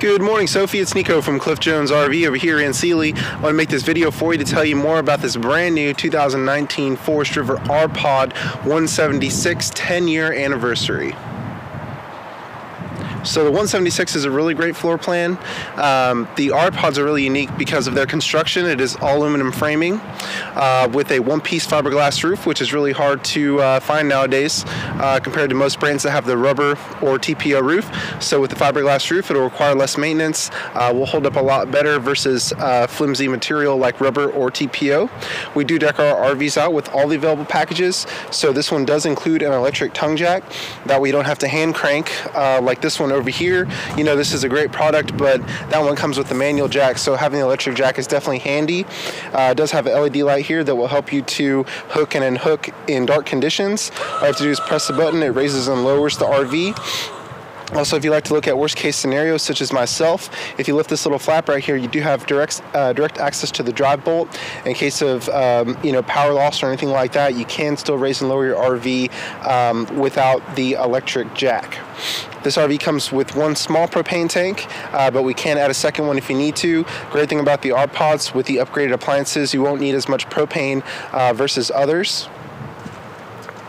Good morning, Sophie. It's Nico from Cliff Jones RV over here in Sealy. I want to make this video for you to tell you more about this brand new 2019 Forest River R-Pod 176 10-year anniversary. So the 176 is a really great floor plan. The R-Pods are really unique because of their construction. It is all aluminum framing with a one-piece fiberglass roof, which is really hard to find nowadays compared to most brands that have the rubber or TPO roof. So with the fiberglass roof, it'll require less maintenance, will hold up a lot better versus flimsy material like rubber or TPO. We do deck our RVs out with all the available packages. So this one does include an electric tongue jack that we don't have to hand crank like this one over here. You know, this is a great product, but that one comes with the manual jack, so having the electric jack is definitely handy. It does have an LED light here that will help you to hook and unhook in dark conditions. All you have to do is press the button, it raises and lowers the RV. Also, if you like to look at worst case scenarios such as myself, if you lift this little flap right here, you do have direct access to the drive bolt. In case of power loss or anything like that, you can still raise and lower your RV without the electric jack. This RV comes with one small propane tank, but we can add a second one if you need to. Great thing about the R-Pods, with the upgraded appliances, you won't need as much propane versus others.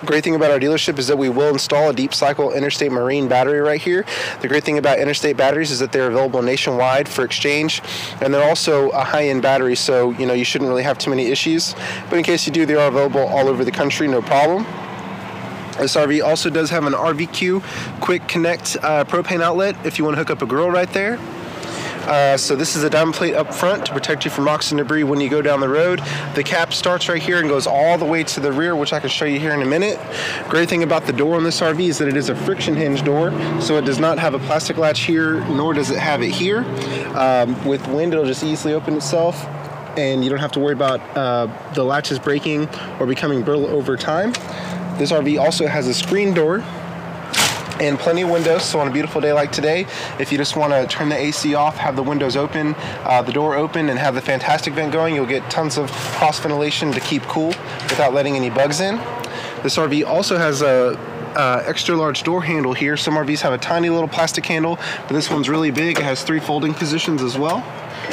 Great thing about our dealership is that we will install a deep cycle interstate marine battery right here. The great thing about interstate batteries is that they're available nationwide for exchange, and they're also a high-end battery, so you shouldn't really have too many issues. But in case you do, they are available all over the country, no problem. This RV also does have an RVQ quick connect propane outlet if you want to hook up a grill right there. So this is a diamond plate up front to protect you from rocks and debris when you go down the road. The cap starts right here and goes all the way to the rear, which I can show you here in a minute. Great thing about the door on this RV is that it is a friction hinge door, so it does not have a plastic latch here, nor does it have it here. With wind, it'll just easily open itself, and you don't have to worry about the latches breaking or becoming brittle over time. This RV also has a screen door and plenty of windows, so on a beautiful day like today, if you just want to turn the AC off, have the windows open, the door open, and have the fantastic vent going, you'll get tons of cross ventilation to keep cool without letting any bugs in. This RV also has a extra large door handle here. Some RVs have a tiny little plastic handle, but this one's really big. It has 3 folding positions as well,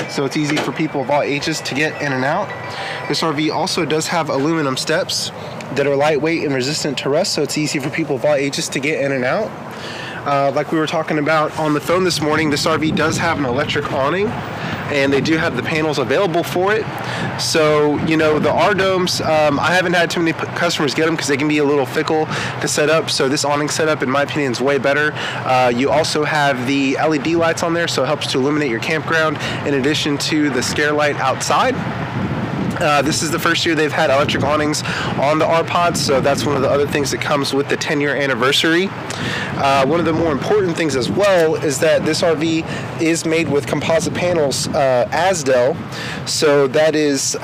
so it's easy for people of all ages to get in and out. This RV also does have aluminum steps that are lightweight and resistant to rust, so it's easy for people of all ages to get in and out. Like we were talking about on the phone this morning, this RV does have an electric awning, and they do have the panels available for it. So, the R-domes, I haven't had too many customers get them because they can be a little fickle to set up, so this awning setup, in my opinion, is way better. You also have the LED lights on there, so it helps to illuminate your campground in addition to the scare light outside. This is the first year they've had electric awnings on the R-Pods, so that's one of the other things that comes with the 10-year anniversary. One of the more important things as well is that this RV is made with composite panels, Asdel, so that is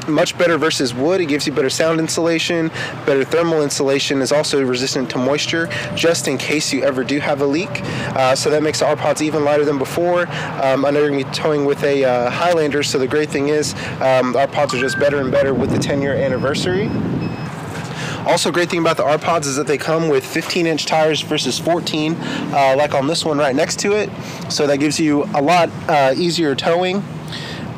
much better versus wood. It gives you better sound insulation, better thermal insulation, is also resistant to moisture just in case you ever do have a leak. So that makes the R-Pods even lighter than before. I know you're going to be towing with a Highlander, so the great thing is the R-Pods are just better and better with the 10-year anniversary. Also, great thing about the R-Pods is that they come with 15-inch tires versus 14, like on this one right next to it. So that gives you a lot easier towing.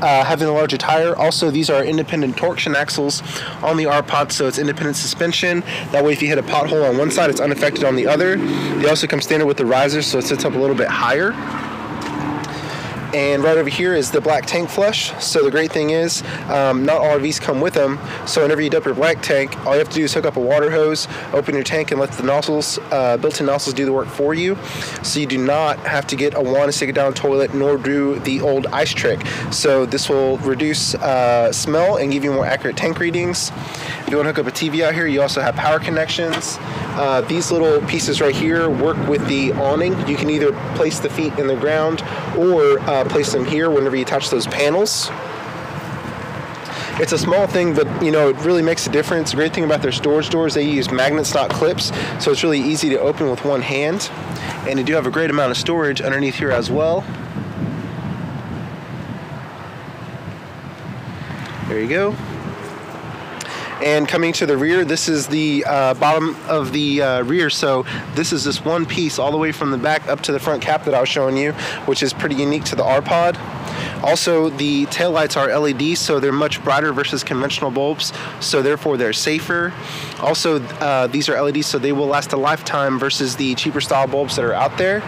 Having a larger tire. Also, these are independent torsion axles on the R-Pod, so it's independent suspension. That way, if you hit a pothole on one side, it's unaffected on the other. They also come standard with the risers, so it sits up a little bit higher. And right over here is the black tank flush. So the great thing is, not all RVs come with them. So whenever you dump your black tank, all you have to do is hook up a water hose, open your tank, and let the nozzles, built-in nozzles, do the work for you. So you do not have to get a wand to stick it down the toilet, nor do the old ice trick. So this will reduce smell and give you more accurate tank readings. If you want to hook up a TV out here, you also have power connections. These little pieces right here work with the awning. You can either place the feet in the ground or place them here whenever you touch those panels. It's a small thing, but it really makes a difference. The great thing about their storage doors, they use magnets, not clips, so it's really easy to open with one hand. And they do have a great amount of storage underneath here as well. There you go. And coming to the rear, this is the bottom of the rear. So this is this one piece all the way from the back up to the front cap that I was showing you, which is pretty unique to the R-Pod. Also, the taillights are LED, so they're much brighter versus conventional bulbs, so therefore they're safer. Also, these are LEDs, so they will last a lifetime versus the cheaper style bulbs that are out there.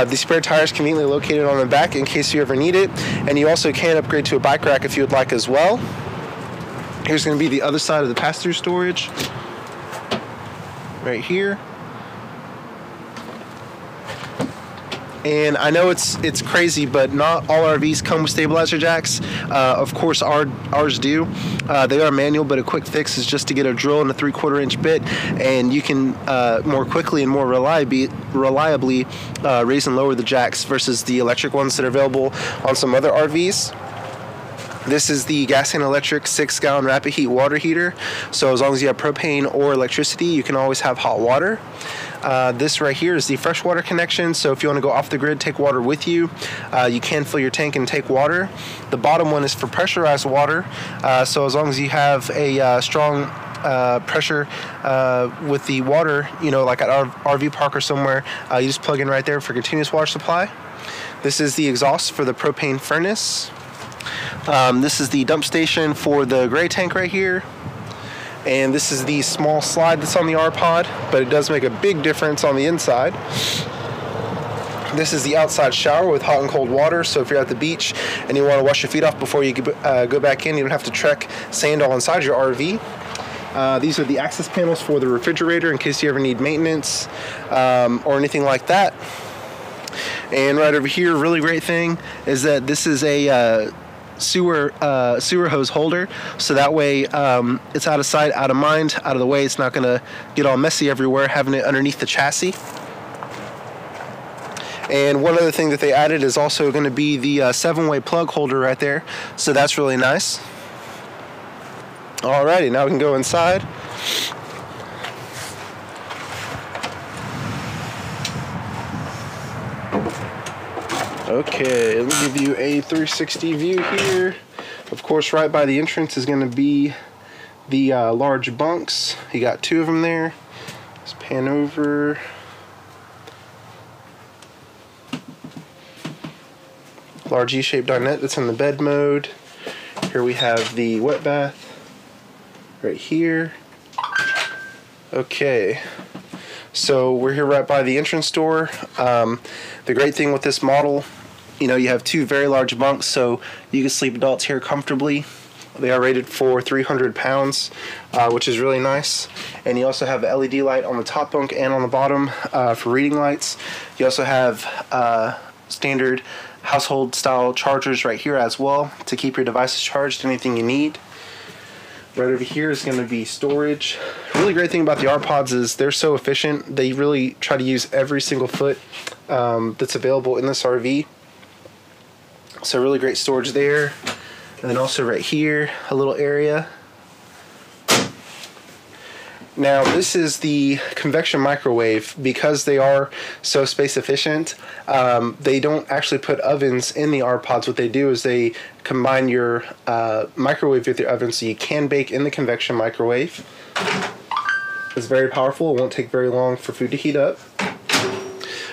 The spare tire is conveniently located on the back in case you ever need it, and you also can upgrade to a bike rack if you would like as well. Here's going to be the other side of the pass-through storage, right here. And I know it's crazy, but not all RVs come with stabilizer jacks. Of course, ours do. They are manual, but a quick fix is just to get a drill and a 3/4 inch bit, and you can more quickly and more reliably raise and lower the jacks versus the electric ones that are available on some other RVs. This is the gas and electric 6-gallon rapid heat water heater. So as long as you have propane or electricity, you can always have hot water. This right here is the freshwater connection. So if you want to go off the grid, take water with you, you can fill your tank and take water. The bottom one is for pressurized water. So as long as you have a strong pressure with the water, you know, like at our RV park or somewhere, you just plug in right there for continuous water supply. This is the exhaust for the propane furnace. This is the dump station for the gray tank right here. And this is the small slide that's on the R-Pod, but it does make a big difference on the inside. This is the outside shower with hot and cold water, so if you're at the beach and you want to wash your feet off before you go back in, you don't have to trek sand all inside your RV. These are the access panels for the refrigerator in case you ever need maintenance or anything like that. And right over here, really great thing is that this is a sewer hose holder, so that way it's out of sight, out of mind, out of the way. It's not going to get all messy everywhere having it underneath the chassis. And one other thing that they added is also going to be the 7-way plug holder right there, so that's really nice. Alrighty, now we can go inside. Okay, let me give you a 360 view here. Of course, right by the entrance is going to be the large bunks. You got 2 of them there. Let's pan over. Large E-shaped dinette that's in the bed mode. Here we have the wet bath right here. Okay, so we're here right by the entrance door. The great thing with this model, you know, you have 2 very large bunks, so you can sleep adults here comfortably. They are rated for 300 pounds, which is really nice. And you also have an LED light on the top bunk and on the bottom for reading lights. You also have standard household style chargers right here as well to keep your devices charged, anything you need. Right over here is going to be storage. Really great thing about the R-Pods is they're so efficient. They really try to use every single foot that's available in this RV. So really great storage there. And then also right here, a little area. Now this is the Convection Microwave. Because they are so space efficient, they don't actually put ovens in the R-Pods. What they do is they combine your microwave with your oven, so you can bake in the Convection Microwave. It's very powerful. It won't take very long for food to heat up.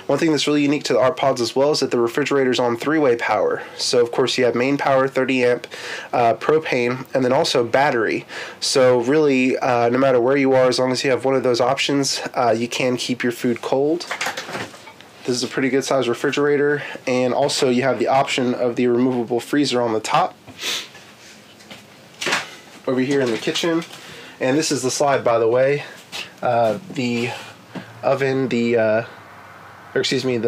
One thing that's really unique to the R-Pods as well is that the refrigerator's on 3-way power. So of course you have main power, 30 amp, propane, and then also battery. So really, no matter where you are, as long as you have one of those options, you can keep your food cold. This is a pretty good size refrigerator, and also you have the option of the removable freezer on the top. Over here in the kitchen, and this is the slide, by the way. The oven, the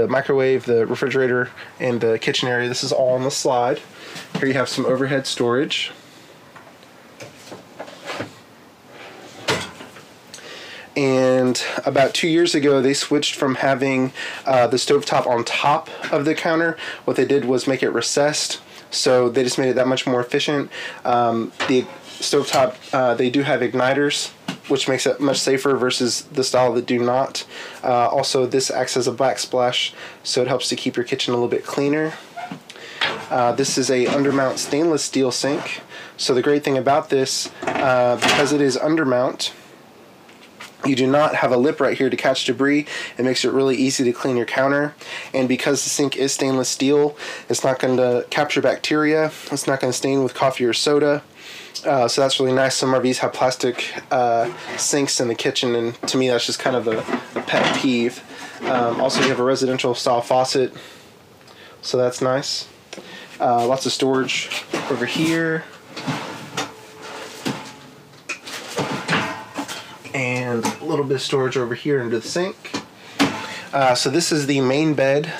microwave, the refrigerator, and the kitchen area, this is all on the slide. Here you have some overhead storage. And about 2 years ago, they switched from having the stovetop on top of the counter. What they did was make it recessed, so they just made it that much more efficient. The stovetop, they do have igniters, which makes it much safer versus the style that do not. Also, this acts as a backsplash, so it helps to keep your kitchen a little bit cleaner. This is a undermount stainless steel sink. So the great thing about this, because it is undermount, you do not have a lip right here to catch debris. It makes it really easy to clean your counter. And because the sink is stainless steel, it's not going to capture bacteria. It's not going to stain with coffee or soda. So that's really nice. Some RVs have plastic sinks in the kitchen, and to me that's just kind of a pet peeve. Also, you have a residential style faucet, so that's nice. Lots of storage over here. And a little bit of storage over here under the sink. So this is the main bed.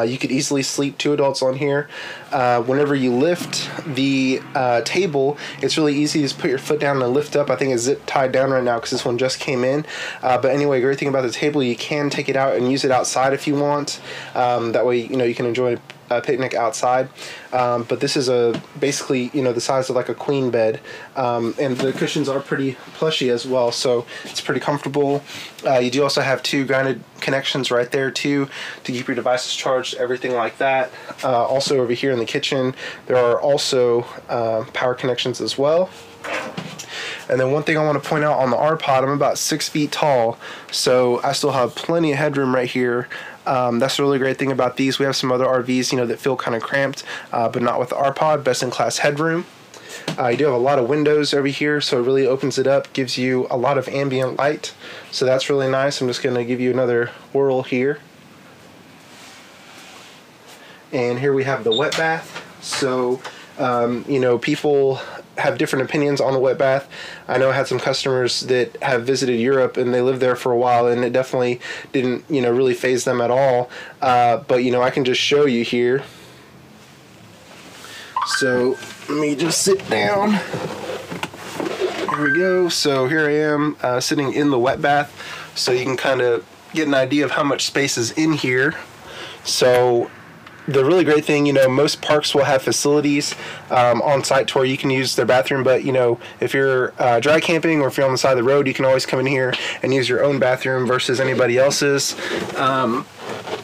You could easily sleep 2 adults on here. Whenever you lift the table, it's really easy to just put your foot down and lift up. I think it's zip tied down right now because this one just came in. But anyway, great thing about the table, you can take it out and use it outside if you want. That way, you can enjoy a picnic outside. But this is basically the size of like a queen bed, and the cushions are pretty plushy as well, so it's pretty comfortable. You do also have 2 grounded connections right there too to keep your devices charged, everything like that. Also over here in the kitchen there are also power connections as well. And then one thing I want to point out on the R-Pod, I'm about 6 feet tall, so I still have plenty of headroom right here. That's a really great thing about these. We have some other RVs, that feel kind of cramped, but not with the R-Pod. Best in class headroom. You do have a lot of windows over here, so it really opens it up, gives you a lot of ambient light. So that's really nice. I'm just going to give you another whirl here. And here we have the wet bath. So, people have different opinions on the wet bath. I know I had some customers that have visited Europe and they lived there for a while, and it definitely didn't, really faze them at all. But, I can just show you here. So let me just sit down. Here we go. So here I am sitting in the wet bath. So you can kind of get an idea of how much space is in here. So the really great thing, most parks will have facilities on site to where you can use their bathroom, but if you're dry camping or if you're on the side of the road, you can always come in here and use your own bathroom versus anybody else's.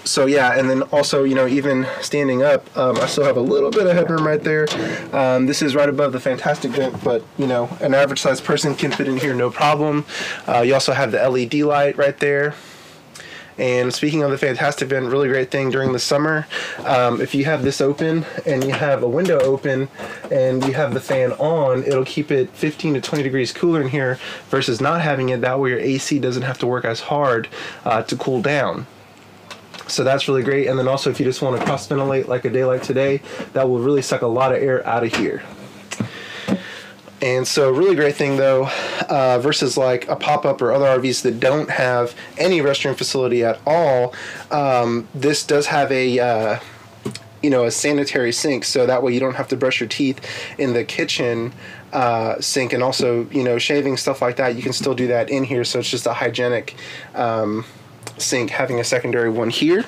So yeah, and then also, even standing up, I still have a little bit of headroom right there. This is right above the fantastic vent, but an average sized person can fit in here no problem. You also have the LED light right there. And speaking of the fantastic vent, really great thing during the summer, if you have this open and you have a window open and you have the fan on, it'll keep it 15 to 20 degrees cooler in here versus not having it. That way your AC doesn't have to work as hard to cool down. So that's really great. And then also if you just want to cross ventilate like a day like today, that will really suck a lot of air out of here. And so really great thing though, versus like a pop-up or other RVs that don't have any restroom facility at all, this does have a sanitary sink, so that way you don't have to brush your teeth in the kitchen sink, and also shaving, stuff like that, you can still do that in here. So it's just a hygienic sink, having a secondary one here.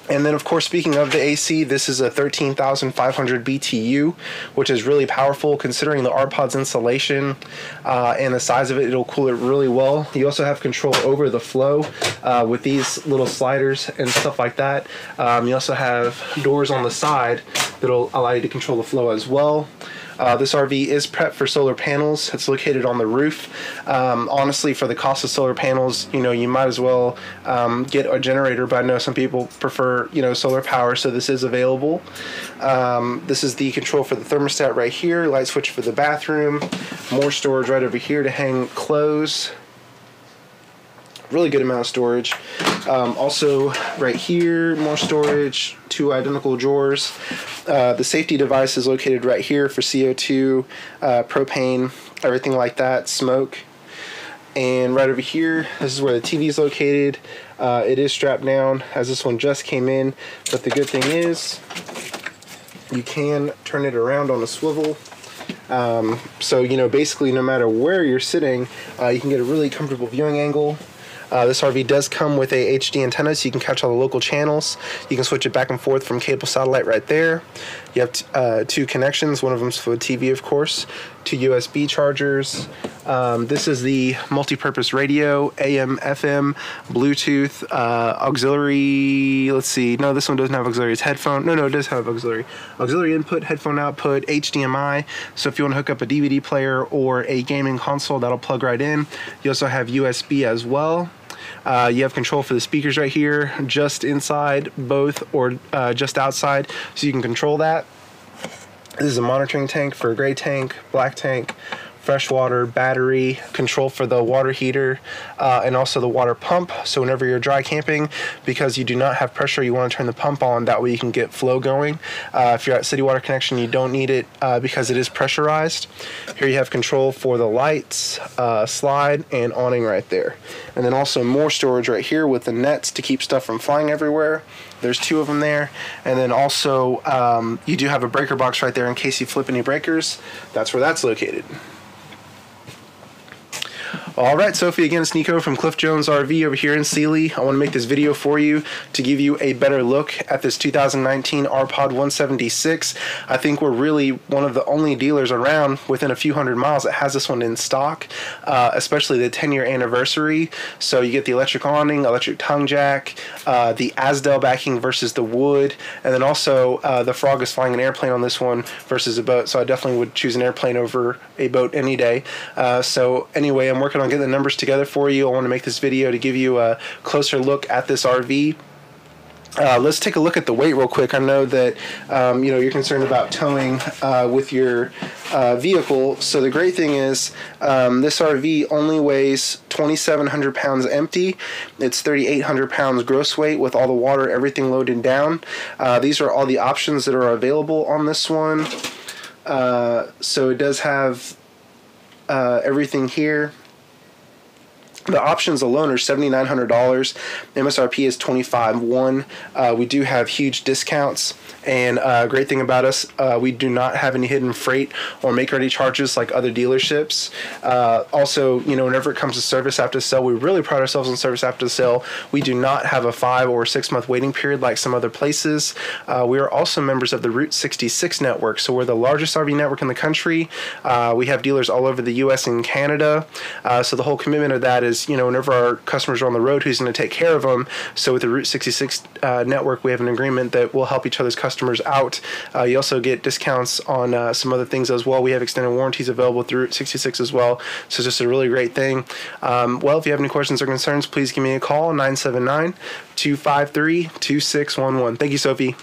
And then, of course, speaking of the AC, this is a 13,500 BTU, which is really powerful considering the R-Pod's insulation and the size of it. It'll cool it really well. You also have control over the flow with these little sliders and stuff like that. You also have doors on the side that'll allow you to control the flow as well. This RV is prepped for solar panels. It's located on the roof. Honestly, for the cost of solar panels, you might as well get a generator, but I know some people prefer, solar power, so this is available. This is the control for the thermostat right here, light switch for the bathroom, more storage right over here to hang clothes. Really good amount of storage. Also right here, more storage, 2 identical drawers. The safety device is located right here for CO2, propane, everything like that, smoke. And right over here, this is where the TV is located. It is strapped down as this one just came in, but the good thing is you can turn it around on a swivel. So basically no matter where you're sitting, you can get a really comfortable viewing angle. This RV does come with a HD antenna, so you can catch all the local channels. You can switch it back and forth from cable satellite right there. You have two connections. One of them's for the TV, of course. Two USB chargers. This is the multi-purpose radio, AM, FM, Bluetooth, auxiliary. Let's see. No, this one doesn't have auxiliary. It's headphone. No, it does have auxiliary. Auxiliary input, headphone output, HDMI. So if you want to hook up a DVD player or a gaming console, that'll plug right in. You also have USB as well. You have control for the speakers right here, just inside, both, or just outside, so you can control that. This is a monitoring tank for a gray tank, black tank, freshwater, battery, control for the water heater, and also the water pump. So whenever you're dry camping, because you do not have pressure, you want to turn the pump on. That way you can get flow going. If you're at city water connection, you don't need it because it is pressurized. Here you have control for the lights, slide, and awning right there. And then also more storage right here with the nets to keep stuff from flying everywhere. There's two of them there. And then also you do have a breaker box right there in case you flip any breakers. That's where that's located. Alright, Sophie, again, it's Nico from Cliff Jones RV over here in Sealy. I want to make this video for you to give you a better look at this 2019 RPod 176. I think we're really one of the only dealers around within a few hundred miles that has this one in stock, especially the 10-year anniversary. So you get the electric awning, electric tongue jack, the Asdel backing versus the wood, and then also the Frog is flying an airplane on this one versus a boat. So I definitely would choose an airplane over a boat any day. So anyway, I'm working on getting the numbers together for you. I want to make this video to give you a closer look at this RV. Let's take a look at the weight real quick. I know that you know, you're concerned about towing with your vehicle. So the great thing is this RV only weighs 2,700 pounds empty. It's 3,800 pounds gross weight with all the water, everything loaded down. These are all the options that are available on this one. So it does have everything here. The options alone are $7,900. MSRP is $25,100. We do have huge discounts, and great thing about us, we do not have any hidden freight or make-ready charges like other dealerships. Also, you know, whenever it comes to service after sale, we really pride ourselves on service after sale. We do not have a 5 or 6 month waiting period like some other places. We are also members of the Route 66 network, so we're the largest RV network in the country. We have dealers all over the U.S. and Canada. So the whole commitment of that is, you know, whenever our customers are on the road, who's going to take care of them? So with the Route 66 network, we have an agreement that will help each other's customers out. You also get discounts on some other things as well. We have extended warranties available through Route 66 as well. So it's just a really great thing. Well, if you have any questions or concerns, please give me a call, 979-253-2611. Thank you, Sophie.